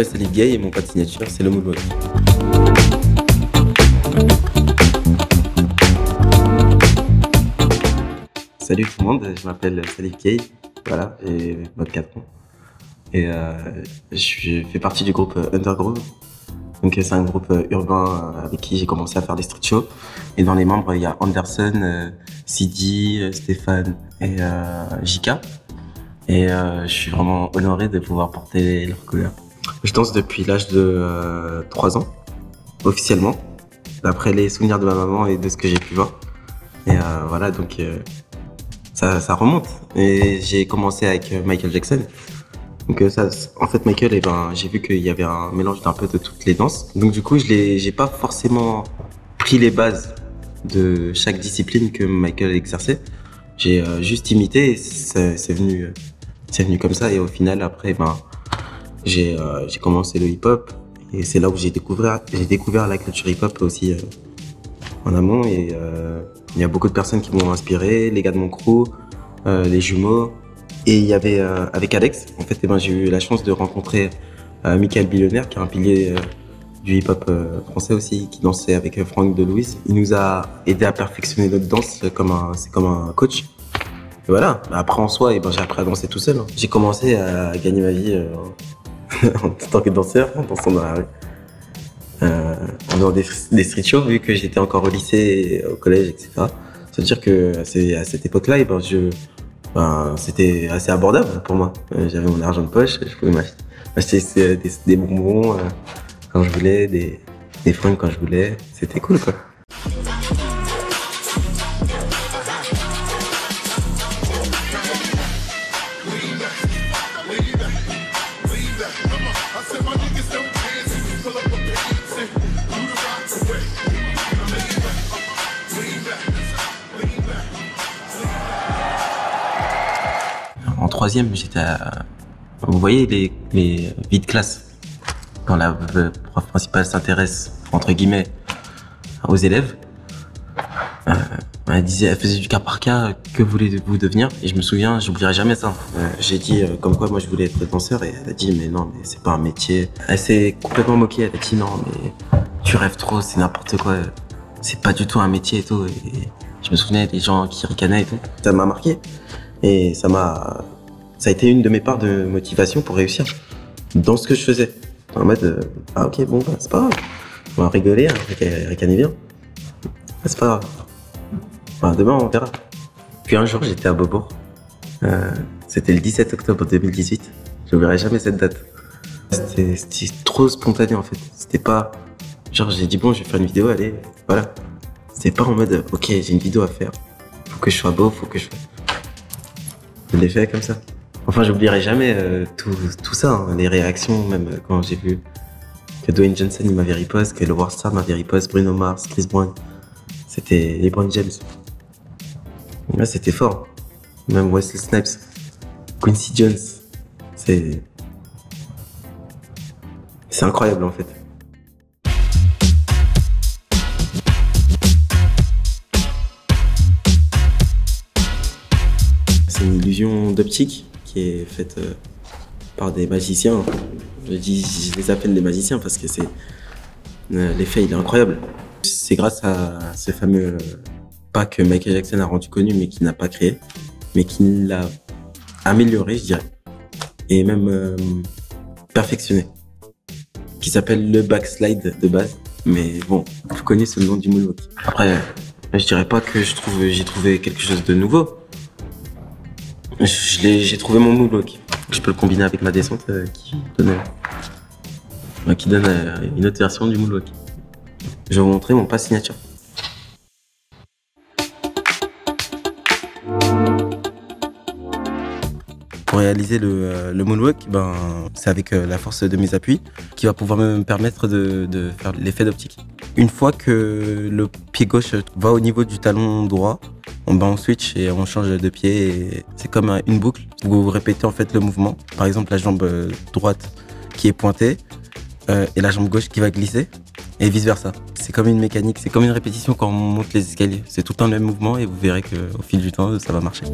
m'appelle Salif Gay et mon pas de signature, c'est le moonwalk. Salut tout le monde, je m'appelle Salif Gay, voilà, j'ai 24 ans. Et je fais partie du groupe Undergroove. Donc c'est un groupe urbain avec qui j'ai commencé à faire des street shows. Et dans les membres, il y a Anderson, Sidi, Stéphane et Jika. Et je suis vraiment honoré de pouvoir porter leurs couleurs. Je danse depuis l'âge de 3 ans, officiellement, d'après les souvenirs de ma maman et de ce que j'ai pu voir. Et voilà, donc ça remonte. Et j'ai commencé avec Michael Jackson. Donc en fait, Michael, j'ai vu qu'il y avait un mélange d'un peu de toutes les danses. Donc du coup, j'ai pas forcément pris les bases de chaque discipline que Michael exerçait. J'ai juste imité et c'est venu comme ça. Et au final, après, j'ai commencé le hip-hop. Et c'est là où j'ai découvert la culture hip-hop aussi en amont. Et il y a beaucoup de personnes qui m'ont inspiré, les gars de mon crew, les jumeaux. Et il y avait avec Alex, en fait, j'ai eu la chance de rencontrer Michael Billionnaire, qui est un pilier du hip-hop français aussi, qui dansait avec Franck Delouis. Il nous a aidé à perfectionner notre danse c'est comme un coach. Et voilà. Après en soi, j'ai appris à danser tout seul. J'ai commencé à gagner ma vie en tant que danseur, en dansant dans la rue, en faisant des street shows, vu que j'étais encore au lycée, au collège, etc. Ça veut dire que à cette époque-là, c'était assez abordable pour moi. J'avais mon argent de poche, je pouvais m'acheter des bonbons quand je voulais, des fringues quand je voulais. C'était cool, quoi. En troisième, vous voyez les vies de classe, quand la prof principale s'intéresse, entre guillemets, aux élèves. Elle faisait du cas par cas, que voulez-vous devenir? Et je me souviens, j'oublierai jamais ça. J'ai dit comme quoi moi je voulais être danseur et elle a dit mais non, mais c'est pas un métier. Elle s'est complètement moquée, elle a dit non mais tu rêves trop, c'est n'importe quoi, c'est pas du tout un métier et tout. Et je me souvenais des gens qui ricanaient et tout. Ça m'a marqué et ça a été une de mes parts de motivation pour réussir dans ce que je faisais. En mode ok bon c'est pas grave, on va rigoler, ricaner bien, c'est pas grave. Demain, on verra. Puis un jour, j'étais à Beaubourg. C'était le 17 octobre 2018. Je n'oublierai jamais cette date. C'était trop spontané, en fait. C'était pas... Genre, j'ai dit, bon, je vais faire une vidéo, allez, voilà. C'était pas en mode, ok, j'ai une vidéo à faire. Faut que je sois beau, faut que je... Je l'ai fait comme ça. Enfin, j'oublierai jamais tout ça, hein, les réactions, même quand j'ai vu que Dwayne Johnson, il m'avait riposte, que le Warstar m'avait riposte, Bruno Mars, Chris Brown. C'était LeBron James. Là, c'était fort. Même Wesley Snipes, Quincy Jones. C'est incroyable, en fait. C'est une illusion d'optique qui est faite par des magiciens. Je les appelle des magiciens parce que l'effet, il est incroyable. C'est grâce à ce fameux pas que Michael Jackson a rendu connu, mais qui n'a pas créé, mais qui l'a amélioré, je dirais, et même perfectionné, qui s'appelle le backslide de base, mais bon, vous connaissez le nom du moonwalk. Après, je dirais pas que j'ai trouvé quelque chose de nouveau. J'ai trouvé mon moonwalk. Je peux le combiner avec ma descente qui donne une autre version du moonwalk. Je vais vous montrer mon pas signature. Pour réaliser le moonwalk, c'est avec la force de mes appuis qui va pouvoir me permettre de faire l'effet d'optique. Une fois que le pied gauche va au niveau du talon droit, on switch et on change de pied. C'est comme une boucle. Vous répétez en fait le mouvement. Par exemple, la jambe droite qui est pointée et la jambe gauche qui va glisser et vice versa. C'est comme une mécanique, c'est comme une répétition quand on monte les escaliers. C'est tout le temps le même mouvement et vous verrez qu'au fil du temps, ça va marcher.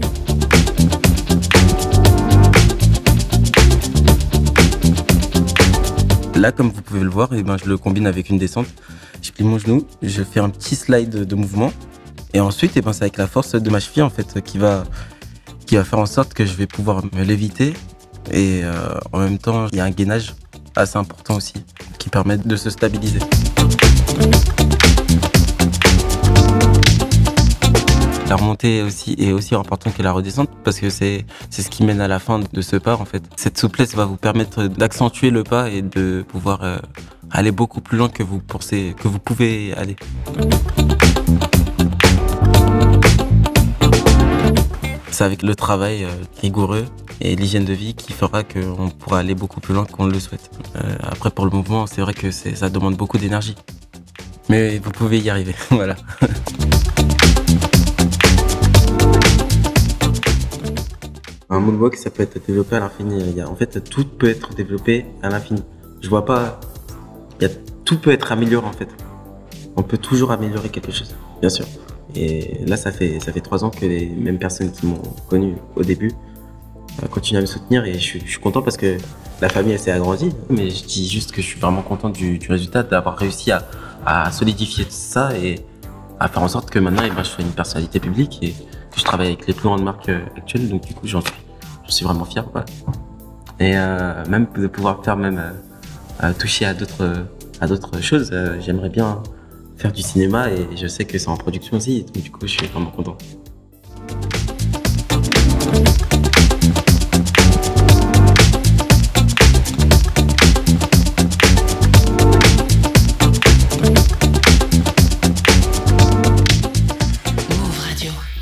Là, comme vous pouvez le voir, je le combine avec une descente. Je plie mon genou, je fais un petit slide de mouvement. Et ensuite, c'est avec la force de ma cheville en fait, qui va faire en sorte que je vais pouvoir me léviter. Et en même temps, il y a un gainage assez important aussi qui permet de se stabiliser. La remontée est aussi importante que la redescente parce que c'est ce qui mène à la fin de ce pas en fait. Cette souplesse va vous permettre d'accentuer le pas et de pouvoir aller beaucoup plus loin que vous pensez que vous pouvez aller. C'est avec le travail rigoureux et l'hygiène de vie qui fera qu'on pourra aller beaucoup plus loin qu'on le souhaite. Après pour le mouvement, c'est vrai que ça demande beaucoup d'énergie. Mais vous pouvez y arriver, voilà. Un moonwalk, ça peut être développé à l'infini. En fait, tout peut être développé à l'infini. Je vois pas... Tout peut être amélioré, en fait. On peut toujours améliorer quelque chose, bien sûr. Et là, ça fait 3 ans que les mêmes personnes qui m'ont connu au début continuent à me soutenir. Et je suis content parce que la famille, elle s'est agrandie. Mais je dis juste que je suis vraiment content du résultat, d'avoir réussi à solidifier ça et à faire en sorte que maintenant, je sois une personnalité publique et que je travaille avec les plus grandes marques actuelles. Donc du coup, j'en suis vraiment fier, quoi. Et même de pouvoir faire toucher à d'autres choses. J'aimerais bien faire du cinéma et je sais que c'est en production aussi. Donc du coup, je suis vraiment content.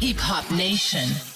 Hip Hop Nation.